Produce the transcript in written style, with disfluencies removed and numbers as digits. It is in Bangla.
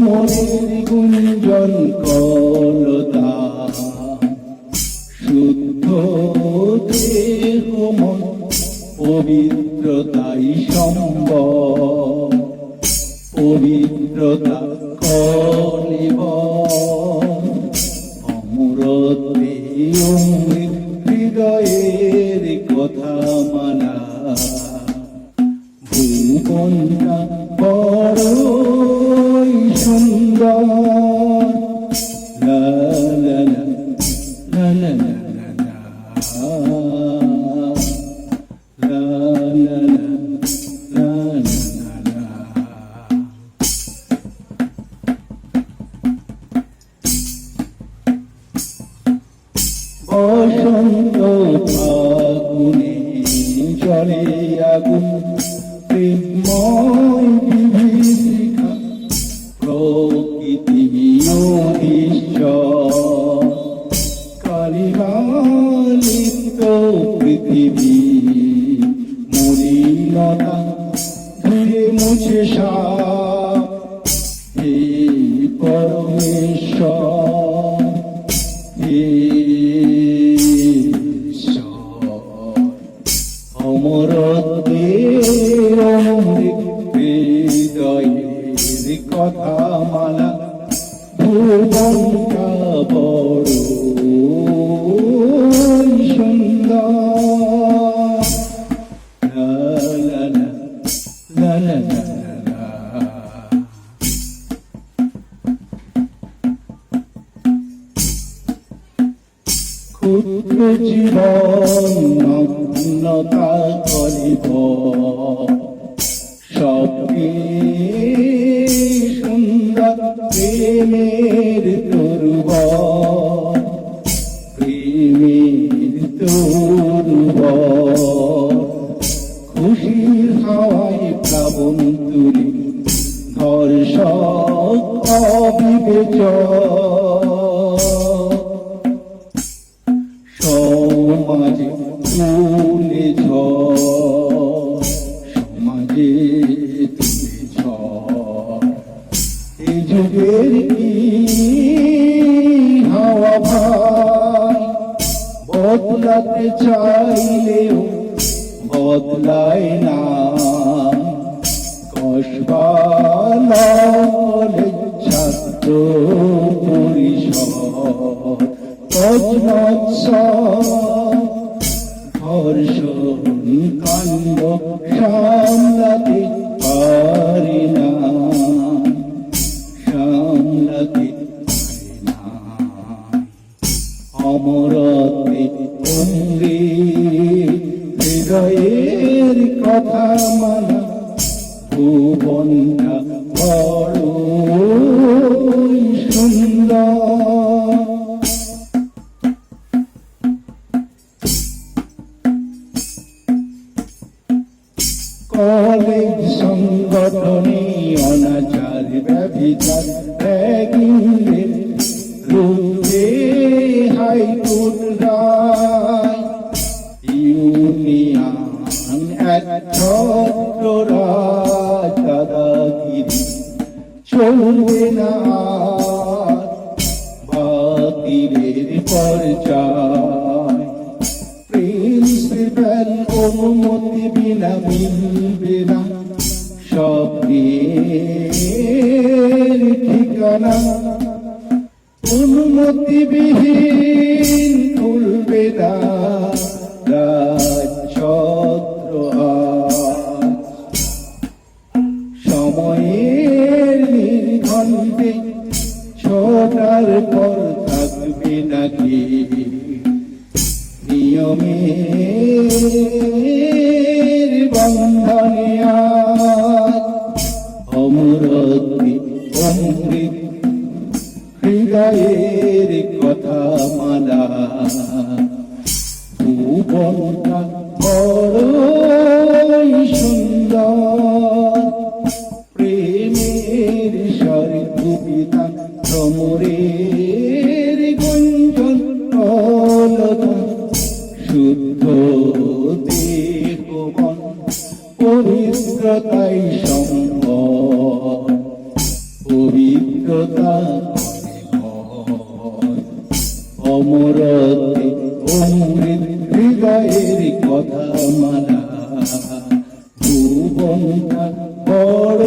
মনের গুঞ্জন কলতা শুদ্ধ দেহ মন পবিত্রতাই সম্ভব পবিত্রতা কলিব অমরতে অমৃত হৃদয়ের কথা মানা ভুবনটা বড়ই সুন্দর লা লা লা লা লা লা লা লা লা। বসন্ত ফাগুনে জলে আগুন প্রেমময় বিভীষিকা প্রকৃতি ঈশ্বর কালিমালিপ্ত পৃথিবী মলিনতা ধীরে মুছে সাপ হে পরমেশ্বর হে অমরত্বের অমৃত হৃদয়ের কথা মালা ভুবনটা বড়ই সুন্দর লা লা লা লা লা লা। ক্ষুদ্র জীবন নগ্নতা করিব সবকে সুন্দর প্রেমের তরুব প্রেমের তরুব খুশির হাওয়ায় প্লাবন তুলি ধর্ষক অবিবেচক সমাজে তুলে সমাজে তুলে এই যুগের কি হাওয়া ভাই বদলাতে চাইলেও বদলায় না কসবা ছাত্র পরিষদ ধর্ষণ কাণ্ড সামলাতে পারি না সামলাতে পারি না অমরতে অমৃত হৃদয়ের কথা মানা ভুবনটা বড়ই সুন্দর। কলেজ সংগঠনে অনাচার ব্যভিচার র্যাগিংয়ের রুখে হাইকোর্ট রায় ইউনিয়ন এক ছত্র দাদাগিরি চলবে না বাতিলের পর্যায় প্রিন্সিপাল অনুমতি বিনা মিলবে না স্বপ্নের ঠিকানা অনুমতিবিহীন খুলবে না রাজছত্র সময়ের নির্ঘণ্টে ছোটার পর থাকবে নাকি নিয়মের বন্ধনে অমরত্বে অমৃত হৃদয়ের কথা মালা ভুবনটা বড়ই সুন্দর প্রেমের স্বরে কবিতা ভ্রমরের গুঞ্জন কলতা শুদ্ধ দেহ মন পবিত্রতাই সম্ভব পবিত্র পবিত্রতা অমরতে অমৃত হৃদয়ের কথা মালা ভুবনটা বড়